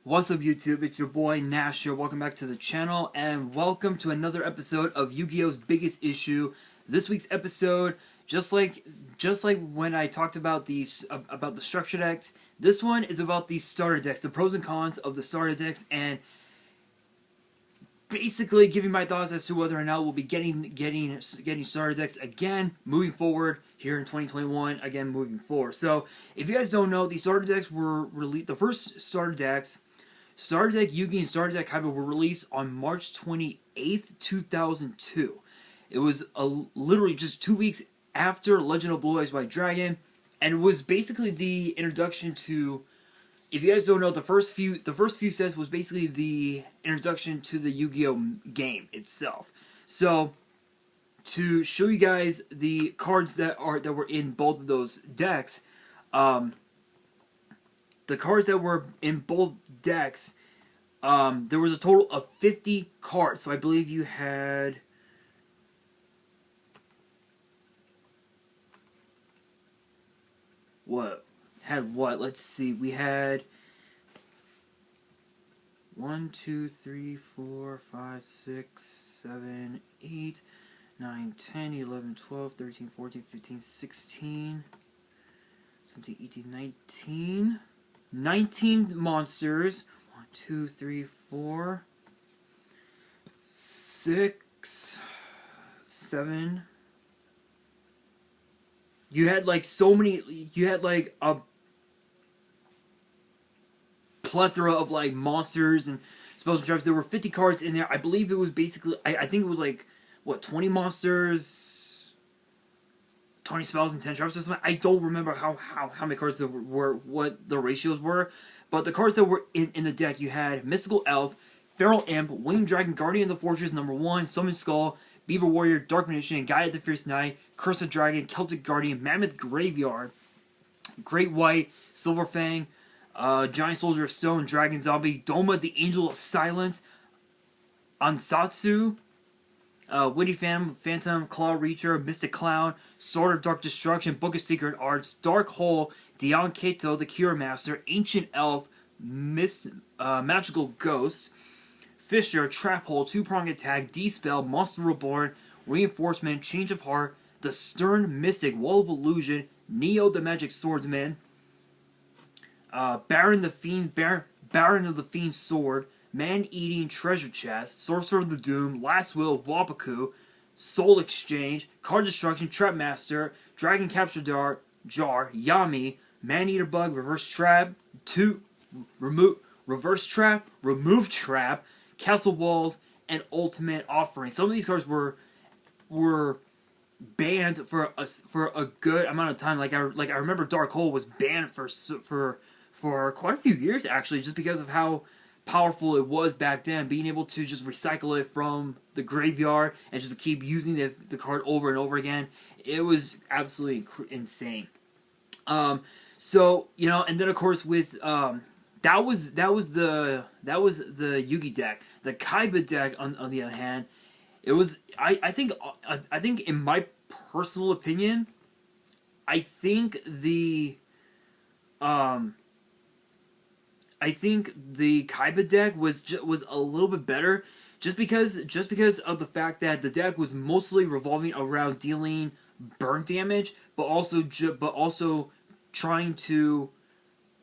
What's up YouTube, it's your boy Nash here, welcome back to the channel, and welcome to another episode of Yu-Gi-Oh's Biggest Issue. This week's episode, just like when I talked about the structure decks, this one is about the starter decks, the pros and cons of the starter decks, and basically giving my thoughts as to whether or not we'll be getting starter decks again moving forward here in 2021, again moving forward. So, if you guys don't know, the starter decks were released, the first starter decks, Starter Deck Yugi and Starter Deck Kaiba were released on March 28th, 2002. It was literally just 2 weeks after Legend of Blue Eyes White Dragon, and it was basically the introduction to, if you guys don't know, the first few sets was basically the introduction to the Yu-Gi-Oh game itself. So, to show you guys the cards that were in both of those decks, the cards that were in both decks, there was a total of 50 cards. So I believe you had... What? Let's see. We had 1, 2, 3, 4, 5, 6, 7, 8, 9, 10, 11, 12, 13, 14, 15, 16, 17, 18, 19... 19 monsters. 1, 2, 3, 4, 6, 7. You had like so many. You had like a plethora of like monsters and spells and traps. There were 50 cards in there. I believe it was basically. I think it was like what, 20 monsters, 20 spells and 10 traps or something. I don't remember how many cards there were, what the ratios were. But the cards that were in the deck, you had Mystical Elf, Feral Imp, Winged Dragon, Guardian of the Fortress #1, Summon Skull, Beaver Warrior, Dark Magician, Gaia the Fierce Knight, Curse of Dragon, Celtic Guardian, Mammoth Graveyard, Great White, Silver Fang, Giant Soldier of Stone, Dragon Zombie, Doma the Angel of Silence, Ansatsu, Witty Phantom, Claw Reacher, Mystic Clown, Sword of Dark Destruction, Book of Secret Arts, Dark Hole, Dion Kato, the Cure Master, Ancient Elf, Magical Ghost, Fisher, Trap Hole, Two-Pronged Attack, D-Spell, Monster Reborn, Reinforcement, Change of Heart, the Stern Mystic, Wall of Illusion, Neo the Magic Swordsman, Baron of the Fiend Sword, Man-Eating Treasure Chest, Sorcerer of the Doom, Last Will, Wapaku, Soul Exchange, Card Destruction, Trap Master, Dragon Capture Jar, Yami, Man-Eater Bug, Reverse Trap, Reverse Trap, Remove Trap, Castle Walls, and Ultimate Offering. Some of these cards were banned for a good amount of time. Like I remember Dark Hole was banned for quite a few years actually, just because of how powerful it was back then, being able to just recycle it from the graveyard and just keep using the card over and over again. It was absolutely insane. So, you know, and then of course with that was the Yugi deck. The Kaiba deck on the other hand, it was I think in my personal opinion, I think the Kaiba deck was a little bit better, just because of the fact that the deck was mostly revolving around dealing burn damage, but also trying to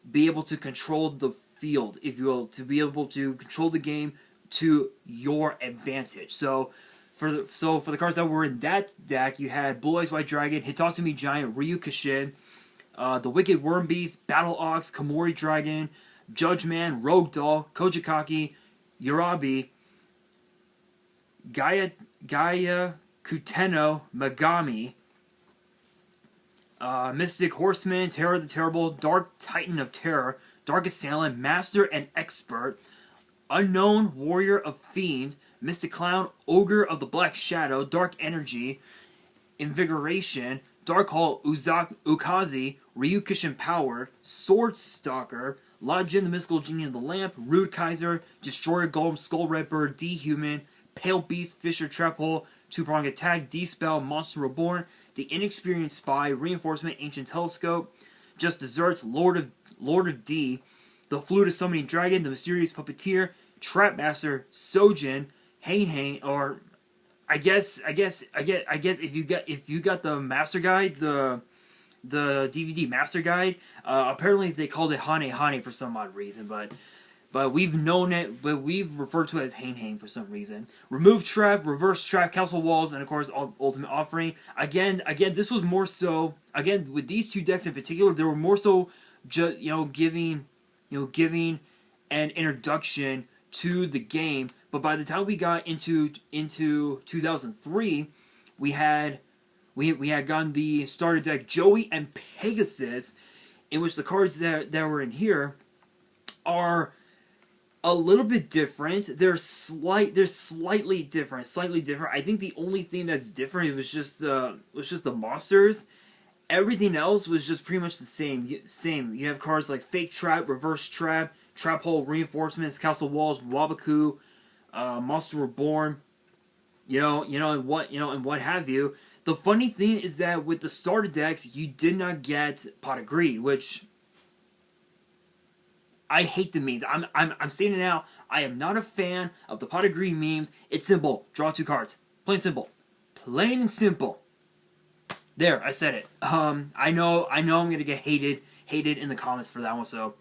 be able to control the field, if you will, to be able to control the game to your advantage. So for the cards that were in that deck, you had Blue Eyes White Dragon, Hitatsumi Giant, Ryu Kishin, the Wicked Worm Beast, Battle Ox, Komori Dragon, Judge Man, Rogue Doll, Kojikaki, Yurabi, Gaia Kuteno, Megami, Mystic Horseman, Terror the Terrible, Dark Titan of Terror, Dark Assailant, Master and Expert, Unknown Warrior of Fiend, Mystic Clown, Ogre of the Black Shadow, Dark Energy, Invigoration, Dark Hall, Ukazi, Ryukishin Power, Sword Stalker, Lajin the Mystical Genie of the Lamp, Rude Kaiser, Destroyer Golem, Skull Ripper, D-Human, Pale Beast, Fisher Trap Hole, Two-Pronged Attack, D-Spell, Monster Reborn, The Inexperienced Spy, Reinforcement, Ancient Telescope, Just Desserts, Lord of D, the Flute of Summoning Dragon, the Mysterious Puppeteer, Trap Master, Sojin, Hain, or I guess if you got the Master Guide, the DVD Master Guide, apparently they called it Hane for some odd reason, but we've known it, but we've referred to it as Hain for some reason. Remove Trap, Reverse Trap, Castle Walls, and of course Ultimate Offering. Again, this was more so, again, with these two decks in particular, they were more so just, giving an introduction to the game. But by the time we got into 2003, we had gotten the starter deck Joey and Pegasus, in which the cards that were in here are a little bit different. They're slightly different. I think the only thing that's different was just the monsters. Everything else was just pretty much the same. You have cards like Fake Trap, Reverse Trap, Trap Hole, Reinforcements, Castle Walls, Wabaku, Monster Reborn, and what have you. The funny thing is that with the starter decks, you did not get Pot of Greed, which I hate the memes. I'm saying it now. I am not a fan of the Pot of Greed memes. It's simple. Draw 2 cards. Plain and simple. Plain and simple. There, I said it. I know I'm gonna get hated in the comments for that one. So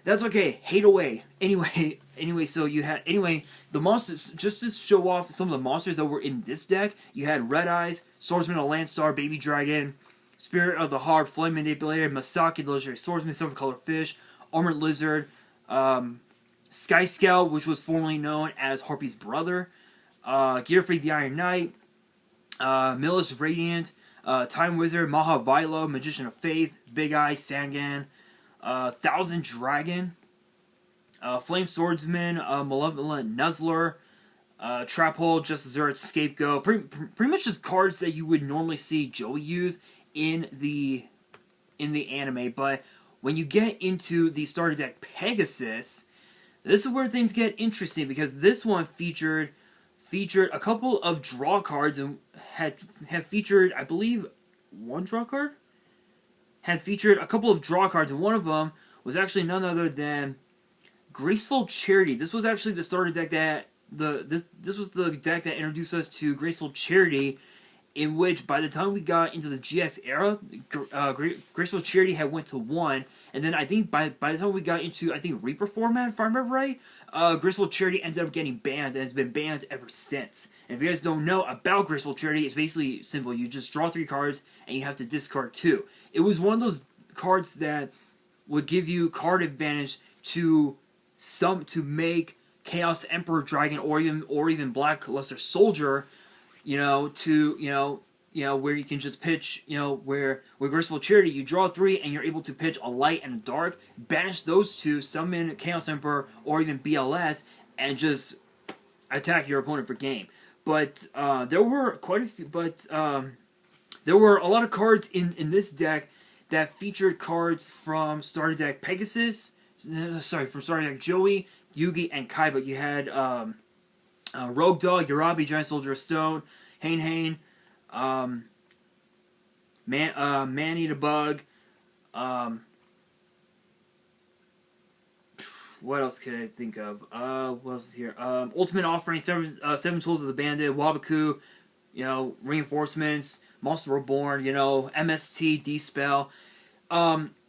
that's okay. Hate away. Anyway. So you had the monsters, just to show off some of the monsters that were in this deck. You had Red Eyes, Swordsman of Landstar, Baby Dragon, Spirit of the Harp, Flame Manipulator, Masaki, the Legendary Swordsman, Silver Color Fish, Armored Lizard, Sky Scout, which was formerly known as Harpy's brother, Gearfree the Iron Knight, Millis Radiant, Time Wizard, Maha Vilo, Magician of Faith, Big Eye, Sangan, Thousand Dragon, Flame Swordsman, Malevolent Nuzzler, Trap Hole, Just Zerd, Scapegoat. Pretty much just cards that you would normally see Joey use in the anime. But when you get into the starter deck Pegasus, this is where things get interesting, because this one featured a couple of draw cards and had featured, I believe, one draw card? Had featured a couple of draw cards, and one of them was actually none other than Graceful Charity. This was actually the starter deck that this was the deck that introduced us to Graceful Charity, in which by the time we got into the GX era, Graceful Charity had went to 1, and then I think by the time we got into, I think, Reaper format, if I remember right, Graceful Charity ended up getting banned, and it's been banned ever since. And if you guys don't know about Graceful Charity, it's basically simple. You just draw 3 cards, and you have to discard 2. It was one of those cards that would give you card advantage to make Chaos Emperor Dragon or even Black Luster Soldier, where you can just pitch, where with Graceful Charity you draw 3 and you're able to pitch a light and a dark, banish those 2, summon Chaos Emperor or even BLS, and just attack your opponent for game. But there were quite a few, there were a lot of cards in this deck that featured cards from starter deck Pegasus, from starter deck Joey, Yugi, and Kaiba. You had Rogue Dog, Yarabi, Giant Soldier of Stone, Hain, Man-Eater Bug, what else could I think of? What else is here? Ultimate Offering, Seven Tools of the Bandit, Wabaku, Reinforcements, Monster Reborn, MST, D-Spell.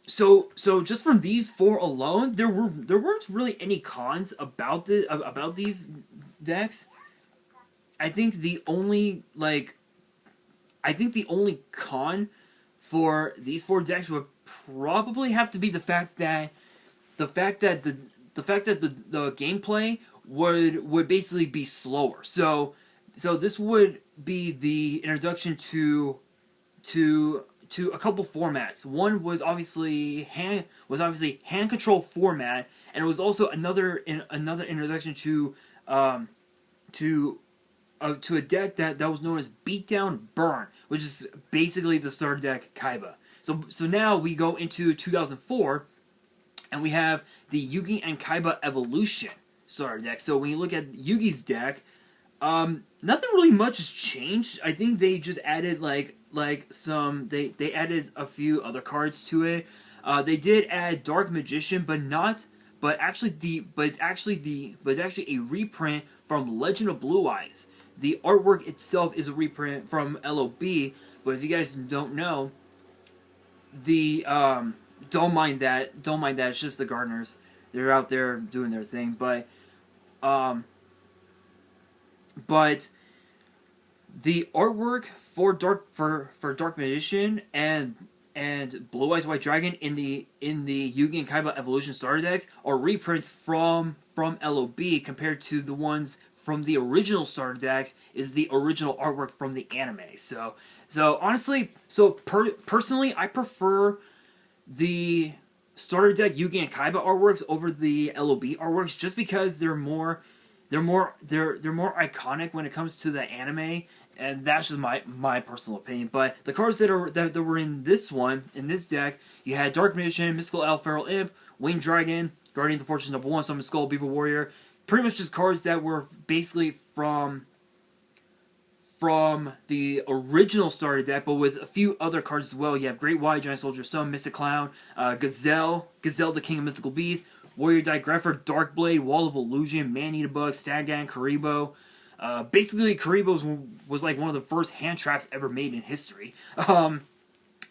So just from these 4 alone, there weren't really any cons about these decks. I think the only con for these 4 decks would probably have to be the fact that the gameplay would basically be slower. So this would be the introduction to a couple formats. One was obviously hand control format, and it was also another introduction to a deck that was known as Beatdown Burn, which is basically the starter deck Kaiba. So now we go into 2004, and we have the Yugi and Kaiba Evolution starter deck. So when you look at Yugi's deck, nothing really much has changed. I think they just added they added a few other cards to it. They did add Dark Magician, but not it's actually a reprint from Legend of Blue Eyes. The artwork itself is a reprint from LOB, but if you guys don't know, the don't mind that. Don't mind that. It's just the gardeners. They're out there doing their thing, but the artwork for Dark Magician and Blue Eyes White Dragon in the Yugi and Kaiba Evolution starter decks are reprints from LOB compared to the ones from the original starter decks is the original artwork from the anime. So honestly, personally, I prefer the starter deck Yugi and Kaiba artworks over the LOB artworks just because they're more iconic when it comes to the anime, and that's just my personal opinion. But the cards that were in this deck, you had Dark Magician, Mystical Elf, Feral Imp, Winged Dragon, Guardian of the Fortress #1, Summon Skull, Beaver Warrior. Pretty much just cards that were basically from the original starter deck, but with a few other cards as well. You have Great White, Giant Soldier, Sun, Mystic Clown, Gazelle, the King of Mythical Beasts, Warrior Digrapher, Darkblade, Wall of Illusion, Man-Eater Bug, Sagan, Karibo. Basically, Karibo was like one of the first hand traps ever made in history.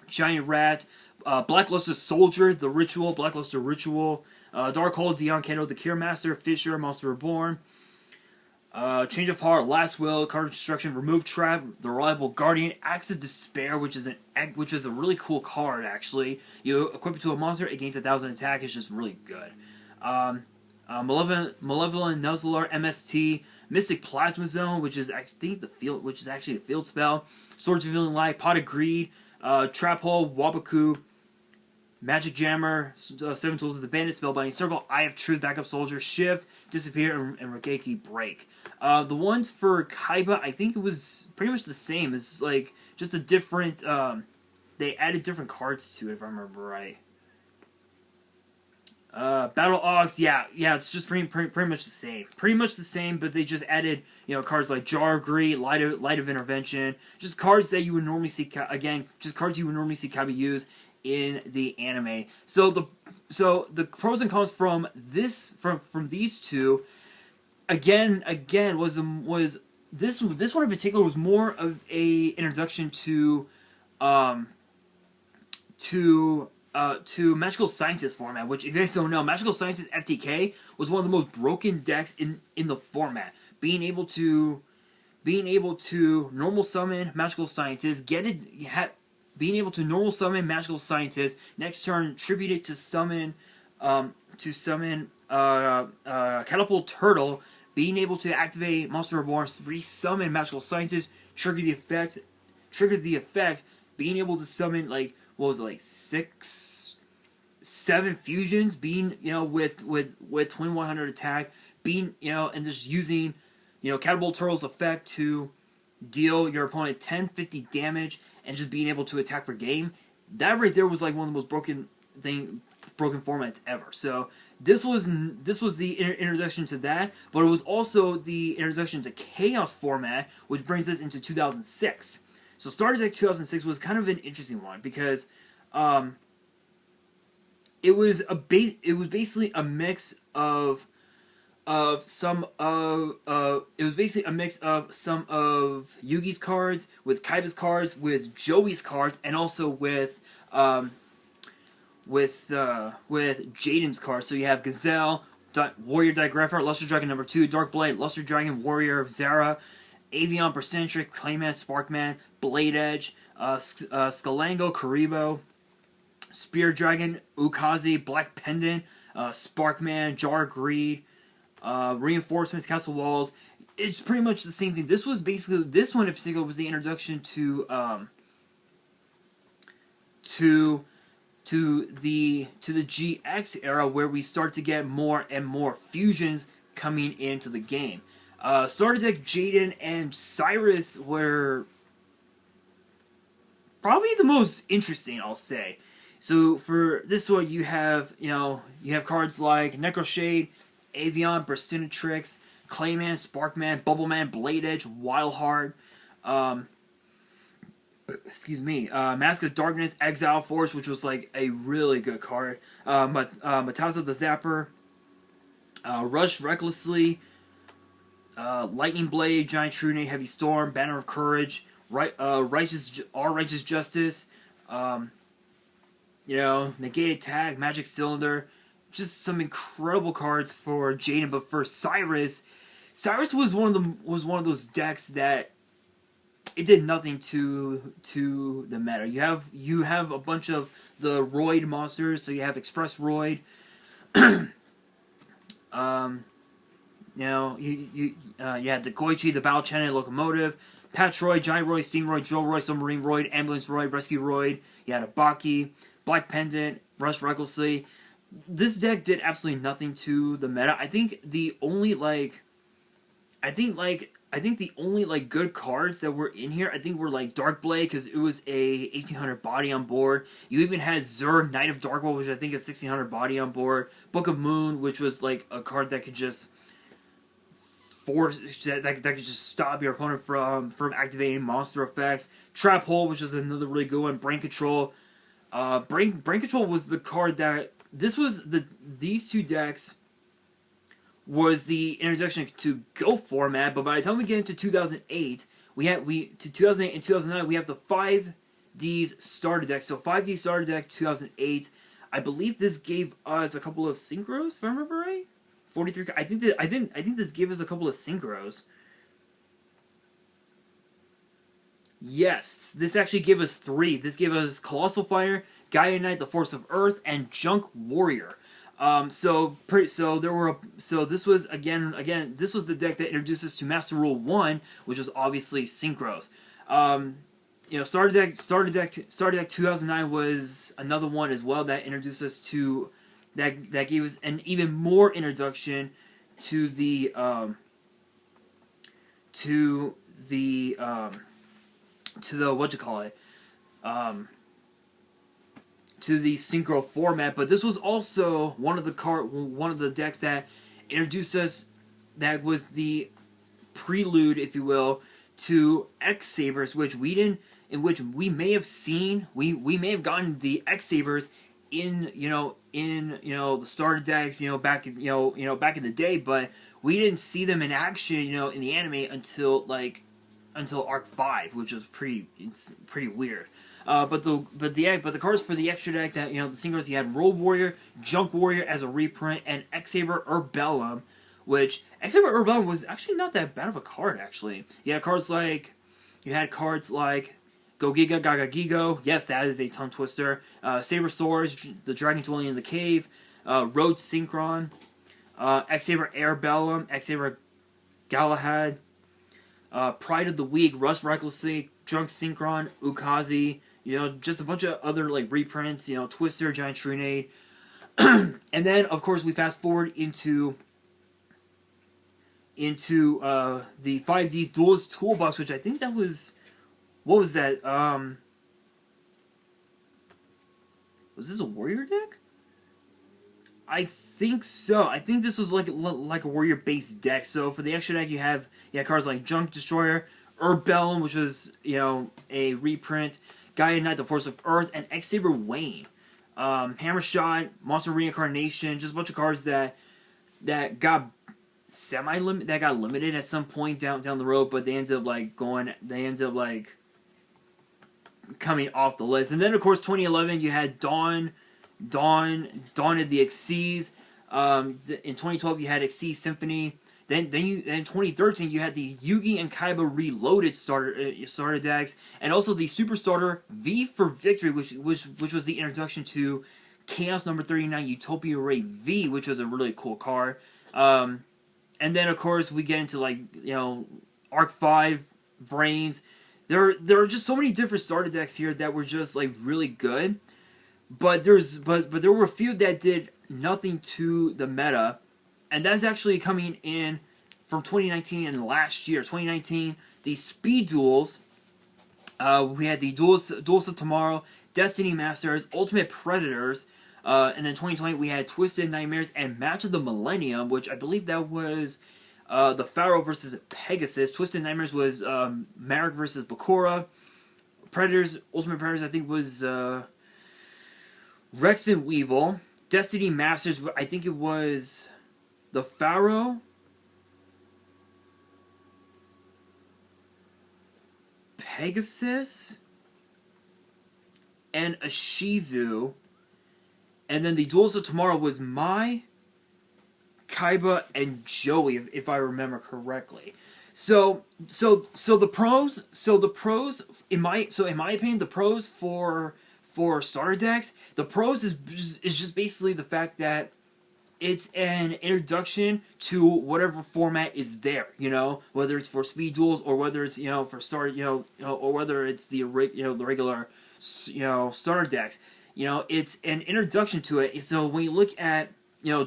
Giant Rat, Blackluster Soldier, The Ritual, Blackluster Ritual, Darkhold, Dion Kendo, The Cure Master, Fisher, Monster Reborn, Change of Heart, Last Will, Card Destruction, Remove Trap, The Reliable Guardian, Axe of Despair, which is a really cool card actually. You equip it to a monster, it gains 1,000 attack. It's just really good. Malevolent Nuzzler, MST, Mystic Plasma Zone, which is actually a field spell. Swords of Revealing Light, Pot of Greed, Trap Hole, Wabaku, Magic Jammer, 7 Tools of the Bandit, Spellbinding Circle, Eye of Truth, Backup Soldier, Shift, Disappear, and Regeki Break. The ones for Kaiba, I think it was pretty much the same. It's like just a different. They added different cards to it, if I remember right. Battle Ox, yeah, it's just pretty much the same. Pretty much the same, but they just added, cards like Jar of Greed, Light of Intervention, just cards that you would normally see, cards you would normally see Kaiba use in the anime. So the pros and cons from these two, again was this one in particular was more of a introduction to Magical Scientist format, which if you guys don't know, Magical Scientist FTK was one of the most broken decks in the format. Being able to normal summon Magical Scientist, being able to normal summon Magical Scientist, next turn tribute it to summon Catapult Turtle, being able to activate Monster Reborn, resummon Magical Scientist, trigger the effect, being able to summon what was it, 6, 7 fusions, being with 2100 attack, being and just using Catapult Turtle's effect to deal your opponent 10-50 damage and just being able to attack per game. That right there was like one of the most broken formats ever. So this was the introduction to that, but it was also the introduction to Chaos format, which brings us into 2006. So Starter Deck 2006 was kind of an interesting one because it was basically a mix of some of Yugi's cards with Kaiba's cards with Joey's cards and also with Jaden's cards. So you have Gazelle, Warrior Digrapher, Luster Dragon #2, Darkblade, Luster Dragon, Warrior of Zara, Avion, Percentric, Clayman, Sparkman, Blade Edge, Skalango, Karibo, Spear Dragon, Ukazi, Black Pendant, Sparkman, Jar Greed, Reinforcements, Castle Walls. It's pretty much the same thing. This one in particular was the introduction to the GX era, where we start to get more and more fusions coming into the game. Starter Deck Jaden and Cyrus were probably the most interesting, I'll say. So for this one, you have cards like Necroshade, Avion, Burstinatrix, Clayman, Sparkman, Bubbleman, Blade Edge, Wildheart, Mask of Darkness, Exile Force, which was like a really good card, Mataza the Zapper, Rush Recklessly, Lightning Blade, Giant Trune, Heavy Storm, Banner of Courage, Righteous Justice, Negate Attack, Magic Cylinder. Just some incredible cards for Jaden. But for Cyrus was one of those decks that it did nothing to the meta. You have a bunch of the Roid monsters, so you have Express Roid. You had the Goichi, the Battle Channel Locomotive, Patroid, Giant Roid, Steam Roid, Drill Roid, Submarine Roid, Ambulance Roid, Rescue Roid. You had a Baki, Black Pendant, Rush Recklessly. This deck did absolutely nothing to the meta. I think the only good cards that were in here, were Dark Blade, because it was a 1800 body on board. You even had Zur, Knight of Darkwood, which I think is 1600 body on board. Book of Moon, which was a card that could just that could just stop your opponent from activating monster effects. Trap Hole, which was another really good one. Brain Control. Brain Control was the card that these two decks was the introduction to Go format, but by the time we get into 2008, to 2008 and 2009, we have the 5Ds starter deck. So 5D starter deck 2008. I believe this gave us a couple of synchros, if I remember right. 43. I think this gave us a couple of synchros. Yes, this actually gave us 3. This gave us Colossal Fire, Gaia Knight, the Force of Earth, and Junk Warrior. This was again this was the deck that introduced us to Master Rule 1, which was obviously synchros. Starter Deck 2009 was another one as well that introduced us to that gave us an even more introduction to the to the synchro format. But this was also one of the decks that introduced us, that was the prelude, if you will, to X Sabers, which we may have seen. We may have gotten the X Sabers in the starter decks, back in the day, but we didn't see them in action, in the anime until Arc 5, which was pretty weird. But the cards for the extra deck, that the synchros, you had Road Warrior, Junk Warrior as a reprint, and X Saber Urbellum, which X Saber Urbellum was actually not that bad of a card. Actually, you had cards like Go Giga Gaga Gigo. Yes, that is a tongue twister. Saber Swords, the Dragon Dwelling in the Cave, Road Synchron, X Saber Airbellum, X Saber Galahad, Pride of the Weak, Rust Recklessly, Drunk Synchron, Ukazi, just a bunch of other reprints, Twister, Giant Trinade. And then of course we fast forward into the 5D's Duelist Toolbox, which I think that was, what was that? Was this a warrior deck? I think so. I think this was like a warrior based deck. So for the extra deck, you had cards like Junk Destroyer, Urbellum, which was a reprint, Gaia Knight, the Force of Earth, and X Saber Wayne, Hammer Shot, Monster Reincarnation, just a bunch of cards that got limited at some point down the road, but they ended up coming off the list. And then of course 2011 you had Dawn of the Xyz. In 2012 you had Xyz Symphony. Then in 2013 you had the Yugi and Kaiba Reloaded starter decks, and also the Super Starter V for Victory, which was the introduction to Chaos number 39 Utopia Ray V, which was a really cool card. And then of course we get into Arc 5 Vrains. There are just so many different starter decks here that were just really good, but there were a few that did nothing to the meta, and that's actually coming in from 2019 and last year. 2019, the Speed Duels. We had the Duels of Tomorrow, Destiny Masters, Ultimate Predators, and then 2020 we had Twisted Nightmares and Match of the Millennium, which I believe that was the Pharaoh versus Pegasus. Twisted Nightmares was Marek versus Bakura. Predators, Ultimate Predators, I think was Rex and Weevil. Destiny Masters, I think it was the Pharaoh, Pegasus, and a Shizu. And then the Duels of Tomorrow was Mai, Kaiba, and Joey, if I remember correctly. So the pros in my opinion, the pros for starter decks, the pros is just basically the fact that it's an introduction to whatever format is there, you know, whether it's for speed duels or whether it's, you know, for start, or whether it's the regular, starter decks. You know, it's an introduction to it. So when you look at,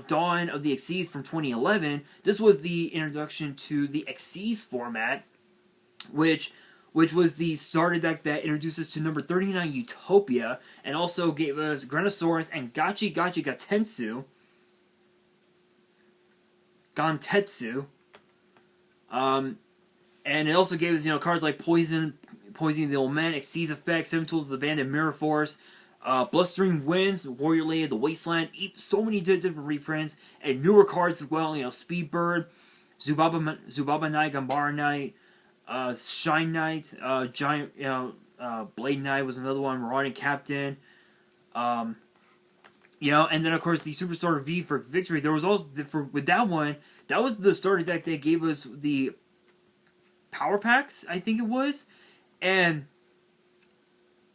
Dawn of the Xyz from 2011, this was the introduction to the Xyz format, which was the starter deck that introduced us to number 39 Utopia, and also gave us Granosaurus and Gachi Gatensu. Gantetsu. And it also gave us, cards like Poison the Old Man, Xyz Effect, Seven Tools of the Bandit, Mirror Force, Blustering Winds, Warrior Lady of the Wasteland, so many different reprints, and newer cards as well, Speedbird, Zubaba Knight, Gambara Knight, Shine Knight, Giant, Blade Knight was another one, Marauding Captain, and then of course the Superstar V for Victory. There was also, with that one, that was the starter deck that gave us the Power Packs, I think it was, and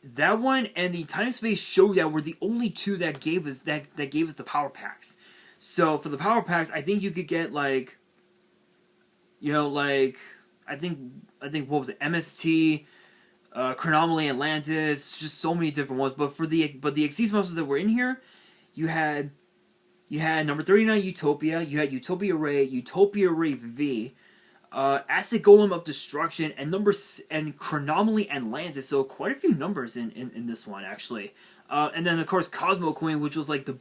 that one and the Time Space Showdown were the only two that gave us that gave us the Power Packs. So for the Power Packs, I think you could get I think what was it, MST, Chronomaly Atlantis, just so many different ones. But the Xyz monsters that were in here, you had number 39 Utopia, you had Utopia Ray V, Acid Golem of Destruction, and Chronomaly Atlantis. So quite a few numbers in this one actually. And then of course Cosmo Coin, which was like a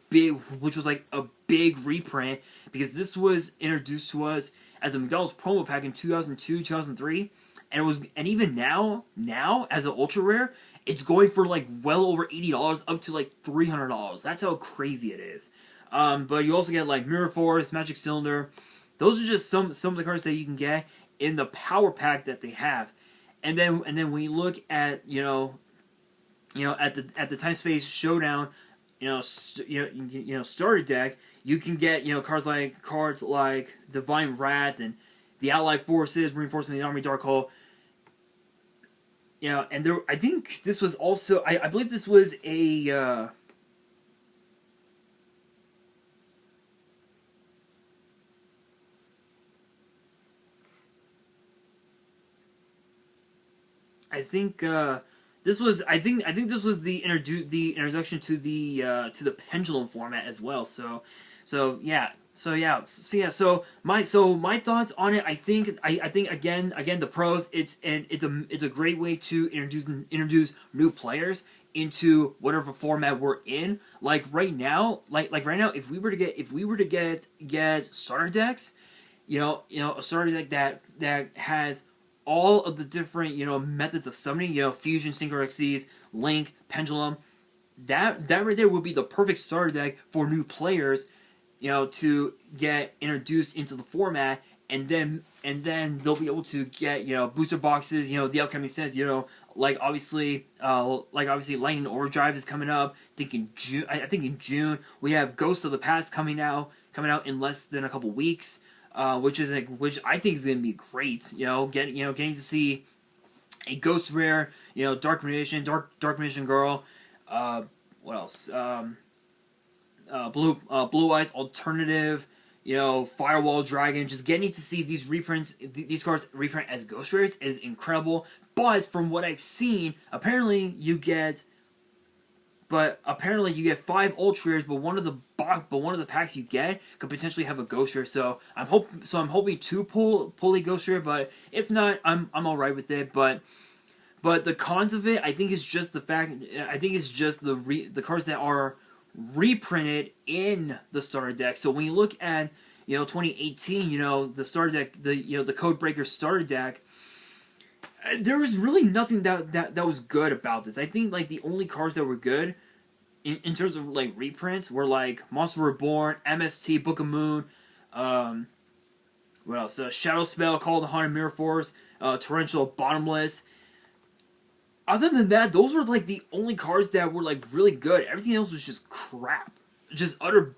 big reprint, because this was introduced to us as a McDonald's promo pack in 2002, 2003, and even now as an ultra rare, it's going for like well over $80, up to like $300. That's how crazy it is. But you also get like Mirror Force, Magic Cylinder. Those are just some of the cards that you can get in the power pack that they have. And then when you look at at the Time Space Showdown, starter deck, you can get cards like Divine Wrath and the Allied Forces, Reinforcement of the Army, Dark Hole. And there, I think this was also, I believe this was a I think this was the introduction to the pendulum format as well. So my thoughts on it. I think again the pros. It's a great way to introduce new players into whatever format we're in. Like right now, if we were to get starter decks, a starter deck that has all of the different, methods of summoning, Fusion, Synchro Xyz, Link, Pendulum, that right there would be the perfect starter deck for new players, to get introduced into the format, and then they'll be able to get, booster boxes, the upcoming sets, like obviously Lightning Overdrive is coming up. I think in June we have Ghosts of the Past coming out in less than a couple weeks. Which I think is going to be great. Getting to see a Ghost Rare, Dark Magician Girl. What else? Blue Eyes Alternative. Firewall Dragon. Just getting to see these reprints, these cards reprint as Ghost Rares is incredible. But from what I've seen, apparently you get 5 ultra rares, but one of the packs you get could potentially have a ghost rare. So I'm hoping to pull a ghost rare, but if not, I'm all right with it. But the cons of it, I think, is just the fact. I think it's just the cards that are reprinted in the starter deck. So when you look at 2018, the starter deck, the Codebreaker starter deck, there was really nothing that was good about this. I think like the only cards that were good in terms of like reprints were like Monster Reborn, MST, Book of Moon, What else? Shadow Spell, Call of the Haunted Mirror Force, Torrential, Bottomless. Other than that, those were like the only cards that were like really good. Everything else was just crap, just utter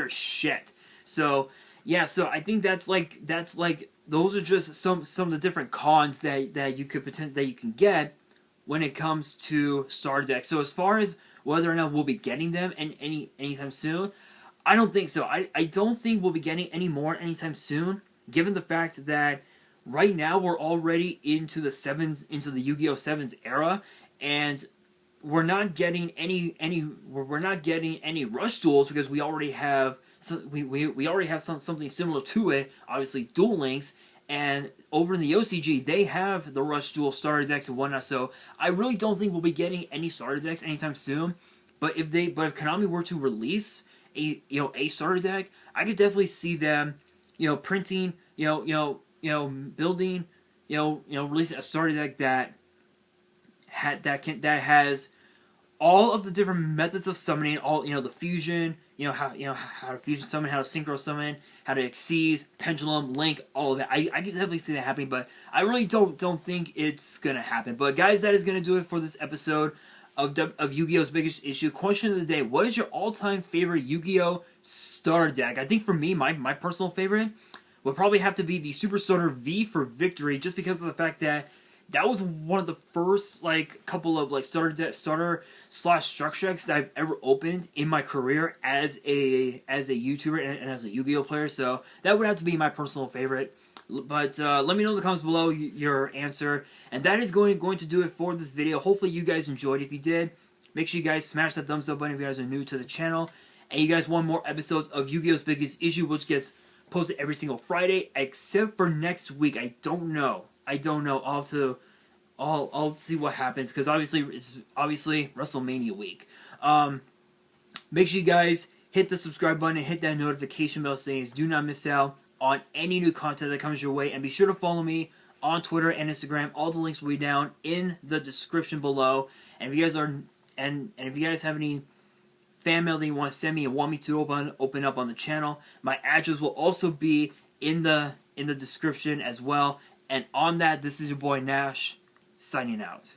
shit. So yeah, so I think that's like those are just some of the different cons that you could that you can get when it comes to starter decks. So as far as whether or not we'll be getting them anytime soon, I don't think so. I don't think we'll be getting any more anytime soon, given the fact that right now we're already into the Yu-Gi-Oh! Sevens era, and we're not getting any rush duels because we already have we already have something similar to it. Obviously, Duel Links, and over in the OCG they have the rush duel starter decks and whatnot. So I really don't think we'll be getting any starter decks anytime soon. But if Konami were to release a starter deck, I could definitely see them printing building releasing a starter deck that has all of the different methods of summoning, all the fusion, how to fusion summon, how to synchro summon, how to exceed, pendulum, link, all of that. I can definitely see that happening, but I really don't think it's gonna happen. But guys, that is gonna do it for this episode of Yu-Gi-Oh's Biggest Issue. Question of the day: what is your all-time favorite Yu-Gi-Oh starter deck? I think for me, my personal favorite would probably have to be the Super Starter V for Victory, just because of the fact that that was one of the first couple of starter slash structure decks that I've ever opened in my career as a YouTuber and as a Yu-Gi-Oh player. So that would have to be my personal favorite. But let me know in the comments below your answer. And that is going to do it for this video. Hopefully you guys enjoyed. If you did, make sure you guys smash that thumbs up button if you guys are new to the channel. And you guys want more episodes of Yu-Gi-Oh's Biggest Issue, which gets posted every single Friday, except for next week. I don't know. I'll see what happens, because it's obviously WrestleMania week. Make sure you guys hit the subscribe button and hit that notification bell saying do not miss out on any new content that comes your way. And be sure to follow me on Twitter and Instagram. All the links will be down in the description below. And if you guys if you guys have any fan mail that you want to send me and want me to open up on the channel, my address will also be in the description as well. And on that, this is your boy Nash, signing out.